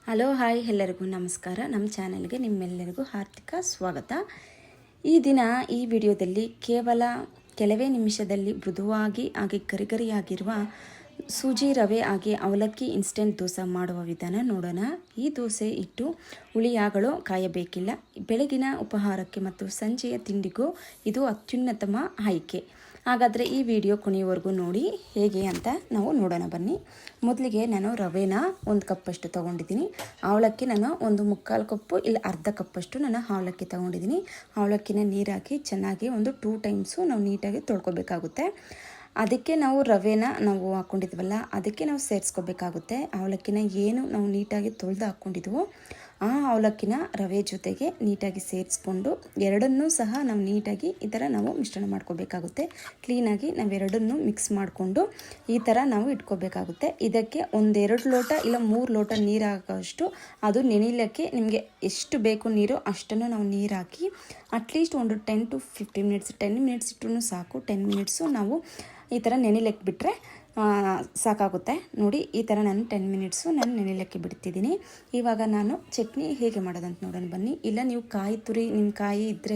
Hello hi ಎಲ್ಲರಿಗೂ ನಮಸ್ಕಾರ. ನಮ್ಮ ಚಾನೆಲ್ಗೆ ನಿಮ್ಮೆಲ್ಲರಿಗೂ ಹಾರ್ದಿಕ ಸ್ವಾಗತ. ಈ ದಿನ ಈ ವಿಡಿಯೋದಲ್ಲಿ ಕೇವಲ ಕೆಲವೇ ನಿಮಿಷದಲ್ಲಿ ಮೃದುವಾಗಿ ಹಾಗೆ ಗರಿಗರಿಯಾಗಿರುವ ಸೂಜಿ ರವೆ ಹಾಗೆ ಅವಲಕ್ಕಿ ಇನ್ಸ್ಟೆಂಟ್ ದೋಸೆ ಮಾಡುವ ವಿಧಾನ ನೋಡೋಣ. ಈ ದೋಸೆ ಇಟ್ಟು ಹುಳಿಯಾಗಲು ಕಾಯಬೇಕಿಲ್ಲ. ಬೆಳಗಿನ ಉಪಹಾರಕ್ಕೆ ಮತ್ತು ಸಂಜೆಯ ತಿಂಡಿಗೂ ಇದು ಅತ್ಯುನ್ನತಮ ಆಯ್ಕೆ. ಹಾಗಾದರೆ ಈ ವಿಡಿಯೋ ಕೊನೆಯವರೆಗೂ ನೋಡಿ ಹೇಗೆ ಅಂತ ನಾವು ನೋಡೋಣ ಬನ್ನಿ. ಮೊದಲಿಗೆ ನಾನು ರವೆನ 1 ಕಪ್ಪಷ್ಟು ತೊಗೊಂಡಿದ್ದೀನಿ. ಅವಲಕ್ಕಿ ನಾನು 1/4 ಕಪ್ಪು ಇಲ್ಲ ಅರ್ಧ ಕಪ್ಪಷ್ಟು ನಾನು ಅವಲಕ್ಕಿ ತೊಗೊಂಡಿದ್ದೀನಿ. ಅವಲಕ್ಕಿನ ನೀರಾಕಿ ಚೆನ್ನಾಗಿ 2 ಟೈಮ್ಸು ನಾವು ನೀಟಾಗಿ ತೊಳ್ಕೊಬೇಕಾಗುತ್ತೆ. ಅದಕ್ಕೆ ನಾವು ರವೆನ ನಾವು ಹಾಕ್ಕೊಂಡಿದ್ವಲ್ಲ ಅದಕ್ಕೆ ನಾವು ಸೇರಿಸ್ಕೋಬೇಕಾಗುತ್ತೆ. ಅವಲಕ್ಕಿನ ಏನು ನಾವು ನೀಟಾಗಿ ತೊಳೆದು ಹಾಕ್ಕೊಂಡಿದ್ವೋ ಆ ಅವಲಕ್ಕಿನ ರವೆ ಜೊತೆಗೆ ನೀಟಾಗಿ ಸೇರಿಸ್ಕೊಂಡು ಎರಡನ್ನೂ ಸಹ ನಾವು ನೀಟಾಗಿ ಈ ಥರ ನಾವು ಮಿಶ್ರಣ ಮಾಡ್ಕೋಬೇಕಾಗುತ್ತೆ. ಕ್ಲೀನಾಗಿ ನಾವೆರಡನ್ನೂ ಮಿಕ್ಸ್ ಮಾಡಿಕೊಂಡು ಈ ಥರ ನಾವು ಇಟ್ಕೋಬೇಕಾಗುತ್ತೆ. ಇದಕ್ಕೆ 1-2 ಲೋಟ ಇಲ್ಲ 3 ಲೋಟ ನೀರು ಹಾಕೋಷ್ಟು ಅದು ನೆನೆಯಲಿಕ್ಕೆ ನಿಮಗೆ ಎಷ್ಟು ಬೇಕು ನೀರು ಅಷ್ಟನ್ನು ನಾವು ನೀರು ಹಾಕಿ ಅಟ್ಲೀಸ್ಟ್ ಒಂದು 10 to 15 ಮಿನಿಟ್ಸ್ 10 ಮಿನಿಟ್ಸ್ ಇಟ್ಟರೂ ಸಾಕು. 10 ಮಿನಿಟ್ಸು ನಾವು ಈ ಥರ ನೆನೆಯಲಿಕ್ಕೆ ಬಿಟ್ಟರೆ ಸಾಕಾಗುತ್ತೆ. ನೋಡಿ ಈ ಥರ ನಾನು 10 ಮಿನಿಟ್ಸು ನಾನು ನೆನೆಯಲಿಕ್ಕೆ ಬಿಡ್ತಿದ್ದೀನಿ. ಇವಾಗ ನಾನು ಚಟ್ನಿ ಹೇಗೆ ಮಾಡೋದಂತ ನೋಡೋಣ ಬನ್ನಿ. ಇಲ್ಲ ನೀವು ಕಾಯಿ ತುರಿ ನಿಮ್ಮ ಕಾಯಿ ಇದ್ದರೆ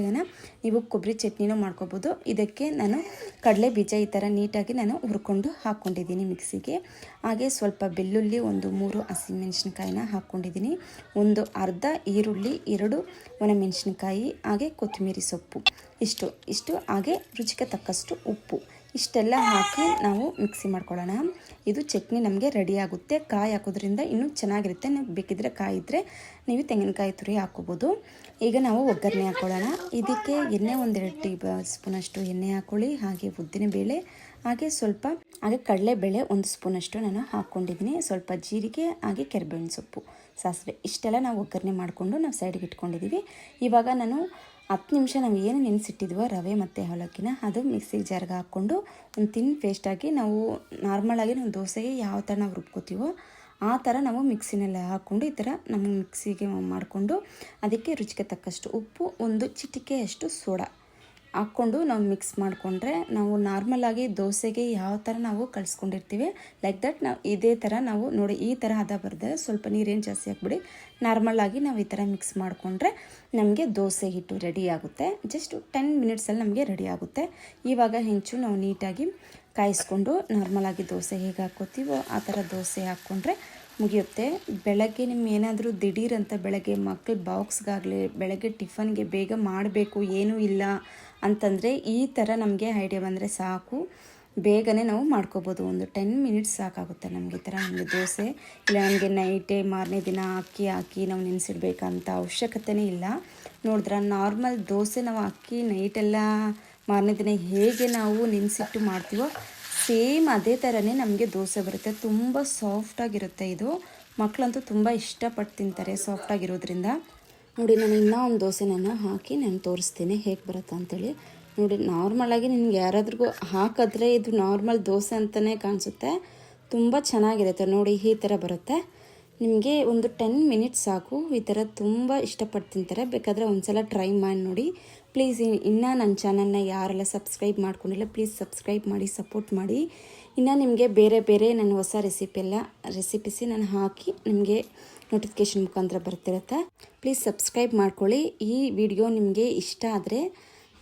ನೀವು ಕೊಬ್ಬರಿ ಚಟ್ನಿನೂ ಮಾಡ್ಕೋಬೋದು. ಇದಕ್ಕೆ ನಾನು ಕಡಲೆ ಬೀಜ ಈ ಥರ ನೀಟಾಗಿ ನಾನು ಹುರ್ಕೊಂಡು ಹಾಕ್ಕೊಂಡಿದ್ದೀನಿ ಮಿಕ್ಸಿಗೆ. ಹಾಗೆ ಸ್ವಲ್ಪ ಬೆಳ್ಳುಳ್ಳಿ 3 ಹಸಿಮೆಣಸಿನ್ಕಾಯಿನ ಹಾಕ್ಕೊಂಡಿದ್ದೀನಿ. ಅರ್ಧ ಈರುಳ್ಳಿ 2 ಒಣಮೆಣಸಿನ್ಕಾಯಿ ಹಾಗೆ ಕೊತ್ತಂಬರಿ ಸೊಪ್ಪು ಇಷ್ಟು ಹಾಗೆ ರುಚಿಗೆ ತಕ್ಕಷ್ಟು ಉಪ್ಪು ಇಷ್ಟೆಲ್ಲ ಹಾಕಿ ನಾವು ಮಿಕ್ಸಿ ಮಾಡ್ಕೊಳ್ಳೋಣ. ಇದು ಚಟ್ನಿ ನಮಗೆ ರೆಡಿ ಆಗುತ್ತೆ. ಕಾಯಿ ಹಾಕೋದ್ರಿಂದ ಇನ್ನೂ ಚೆನ್ನಾಗಿರುತ್ತೆ. ನೀವು ಬೇಕಿದ್ರೆ ಕಾಯಿ ಇದ್ದರೆ ನೀವು ತೆಂಗಿನಕಾಯಿ ತುರಿ ಹಾಕೋಬೋದು. ಈಗ ನಾವು ಒಗ್ಗರಣೆ ಹಾಕ್ಕೊಳ್ಳೋಣ. ಇದಕ್ಕೆ ಎಣ್ಣೆ 1-2 ಟೇಬಲ್ ಸ್ಪೂನಷ್ಟು ಎಣ್ಣೆ ಹಾಕ್ಕೊಳ್ಳಿ. ಹಾಗೆ ಉದ್ದಿನಬೇಳೆ ಹಾಗೆ ಕಡಲೆಬೇಳೆ 1 ಸ್ಪೂನಷ್ಟು ನಾನು ಹಾಕ್ಕೊಂಡಿದ್ದೀನಿ. ಸ್ವಲ್ಪ ಜೀರಿಗೆ ಹಾಗೆ ಕರಿಬೇವಿನ ಸೊಪ್ಪು ಸಾಸಿವೆ ಇಷ್ಟೆಲ್ಲ ನಾವು ಒಗ್ಗರಣೆ ಮಾಡಿಕೊಂಡು ನಾವು ಸೈಡ್ಗೆ ಇಟ್ಕೊಂಡಿದ್ದೀವಿ. ಇವಾಗ ನಾನು 10 ನಿಮಿಷ ನಾವು ಏನು ನೆನೆಸಿಟ್ಟಿದ್ವೋ ರವೆ ಮತ್ತು ಅವಲಕ್ಕಿನ ಅದು ಮಿಕ್ಸಿ ಜಾರ್ಗೆ ಹಾಕ್ಕೊಂಡು ಒಂದು ತಿನ್ ಪೇಸ್ಟಾಗಿ ನಾವು ನಾರ್ಮಲಾಗಿ ನಾವು ದೋಸೆಗೆ ಯಾವ ಥರ ನಾವು ರುಬ್ಕೋತೀವೋ ಆ ಥರ ನಾವು ಮಿಕ್ಸಿನೆಲ್ಲ ಹಾಕ್ಕೊಂಡು ಈ ಥರ ನಮ್ಮ ಮಿಕ್ಸಿಗೆ ಮಾಡಿಕೊಂಡು ಅದಕ್ಕೆ ರುಚಿಗೆ ತಕ್ಕಷ್ಟು ಉಪ್ಪು 1 ಚಿಟಿಕೆಯಷ್ಟು ಸೋಡಾ ಹಾಕ್ಕೊಂಡು ನಾವು ಮಿಕ್ಸ್ ಮಾಡಿಕೊಂಡ್ರೆ ನಾವು ನಾರ್ಮಲಾಗಿ ದೋಸೆಗೆ ಯಾವ ಥರ ನಾವು ಕಲಿಸ್ಕೊಂಡಿರ್ತೀವಿ ಲೈಕ್ ದಟ್ ನಾವು ಇದೇ ಥರ ನಾವು ನೋಡಿ ಈ ಥರ ಹದ ಬರೆದ್ರೆ ಸ್ವಲ್ಪ ನೀರೇನು ಜಾಸ್ತಿ ಹಾಕ್ಬಿಡಿ. ನಾರ್ಮಲಾಗಿ ನಾವು ಈ ಥರ ಮಿಕ್ಸ್ ಮಾಡಿಕೊಂಡ್ರೆ ನಮಗೆ ದೋಸೆ ಹಿಟ್ಟು ರೆಡಿ ಆಗುತ್ತೆ. ಜಸ್ಟ್ 10 ಮಿನಿಟ್ಸಲ್ಲಿ ನಮಗೆ ರೆಡಿ ಆಗುತ್ತೆ. ಇವಾಗ ಹೆಂಚು ನಾವು ನೀಟಾಗಿ ಕಾಯಿಸ್ಕೊಂಡು ನಾರ್ಮಲಾಗಿ ದೋಸೆ ಹೇಗೆ ಹಾಕ್ಕೋತೀವೋ ಆ ಥರ ದೋಸೆ ಹಾಕ್ಕೊಂಡ್ರೆ ಮುಗಿಯುತ್ತೆ. ಬೆಳಗ್ಗೆ ಏನಾದರೂ ದಿಢೀರ್ ಅಂತ ಬೆಳಗ್ಗೆ ಮಕ್ಕಳ ಬಾಕ್ಸ್ಗಾಗಲಿ ಬೆಳಗ್ಗೆ ಟಿಫನ್ಗೆ ಬೇಗ ಮಾಡಬೇಕು ಏನೂ ಇಲ್ಲ ಅಂತಂದರೆ ಈ ಥರ ನಮಗೆ ಐಡಿಯಾ ಬಂದರೆ ಸಾಕು. ಬೇಗನೆ ನಾವು ಮಾಡ್ಕೋಬೋದು. 10 ಮಿನಿಟ್ಸ್ ಸಾಕಾಗುತ್ತೆ ನಮಗೆ ಈ ಥರ ನಮಗೆ ದೋಸೆ. ಇಲ್ಲ ನಮಗೆ ನೈಟೇ ಮಾರನೇ ದಿನ ಅಕ್ಕಿ ಹಾಕಿ ನಾವು ನೆನೆಸಿಡ್ಬೇಕಂತ ಅವಶ್ಯಕತೆಯೇ ಇಲ್ಲ. ನೋಡಿದ್ರೆ ನಾರ್ಮಲ್ ದೋಸೆ ನಾವು ಅಕ್ಕಿ ನೈಟೆಲ್ಲ ಮಾರನೇ ದಿನ ಹೇಗೆ ನಾವು ನೆನೆಸಿಟ್ಟು ಮಾಡ್ತೀವೋ ಸೇಮ್ ಅದೇ ಥರನೇ ನಮಗೆ ದೋಸೆ ಬರುತ್ತೆ. ತುಂಬ ಸಾಫ್ಟಾಗಿರುತ್ತೆ. ಇದು ಮಕ್ಕಳಂತೂ ತುಂಬ ಇಷ್ಟಪಟ್ಟು ತಿಂತಾರೆ ಸಾಫ್ಟಾಗಿರೋದ್ರಿಂದ. ನೋಡಿ ನಾನು ಇನ್ನೂ ಒಂದು ದೋಸೆನ ಹಾಕಿ ನಾನು ತೋರಿಸ್ತೀನಿ ಹೇಗೆ ಬರುತ್ತೆ ಅಂಥೇಳಿ. ನೋಡಿ ನಾರ್ಮಲಾಗಿ ನಿಮ್ಗೆ ಯಾರಾದ್ರಿಗೂ ಹಾಕಿದ್ರೆ ಇದು ನಾರ್ಮಲ್ ದೋಸೆ ಅಂತಲೇ ಕಾಣಿಸುತ್ತೆ. ತುಂಬ ಚೆನ್ನಾಗಿರುತ್ತೆ. ನೋಡಿ ಈ ಥರ ಬರುತ್ತೆ. ನಿಮಗೆ 10 ಮಿನಿಟ್ಸ್ ಸಾಕು. ಈ ಥರ ತುಂಬ ಇಷ್ಟಪಟ್ಟು ತಿಂತಾರೆ. ಬೇಕಾದರೆ ಒಂದ್ಸಲ ಟ್ರೈ ಮಾಡಿ ನೋಡಿ ಪ್ಲೀಸ್. ಇನ್ನೂ ನನ್ನ ಚಾನಲ್ನ ಯಾರೆಲ್ಲ ಸಬ್ಸ್ಕ್ರೈಬ್ ಮಾಡ್ಕೊಂಡಿಲ್ಲ ಪ್ಲೀಸ್ ಸಬ್ಸ್ಕ್ರೈಬ್ ಮಾಡಿ ಸಪೋರ್ಟ್ ಮಾಡಿ. ಇನ್ನು ನಿಮಗೆ ಬೇರೆ ನನ್ನ ಹೊಸ ರೆಸಿಪೀಸಿ ನಾನು ಹಾಕಿ ನಿಮಗೆ ನೋಟಿಫಿಕೇಷನ್ ಮುಖಾಂತರ ಬರ್ತಿರುತ್ತೆ. ಪ್ಲೀಸ್ ಸಬ್ಸ್ಕ್ರೈಬ್ ಮಾಡ್ಕೊಳ್ಳಿ. ಈ ವಿಡಿಯೋ ನಿಮಗೆ ಇಷ್ಟ ಆದರೆ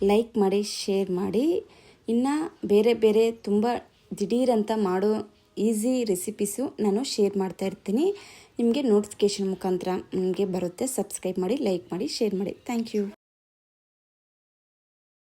ಲೈಕ್ ಮಾಡಿ ಶೇರ್ ಮಾಡಿ. ಇನ್ನು ಬೇರೆ ತುಂಬ ದಿಢೀರಂತ ಮಾಡೋ ಈಸಿ ರೆಸಿಪೀಸು ನಾನು ಶೇರ್ ಮಾಡ್ತಾ ಇರ್ತೀನಿ. ನಿಮಗೆ ನೋಟಿಫಿಕೇಷನ್ ಮುಖಾಂತರ ನಿಮಗೆ ಬರುತ್ತೆ. ಸಬ್ಸ್ಕ್ರೈಬ್ ಮಾಡಿ ಲೈಕ್ ಮಾಡಿ ಶೇರ್ ಮಾಡಿ. Thank you.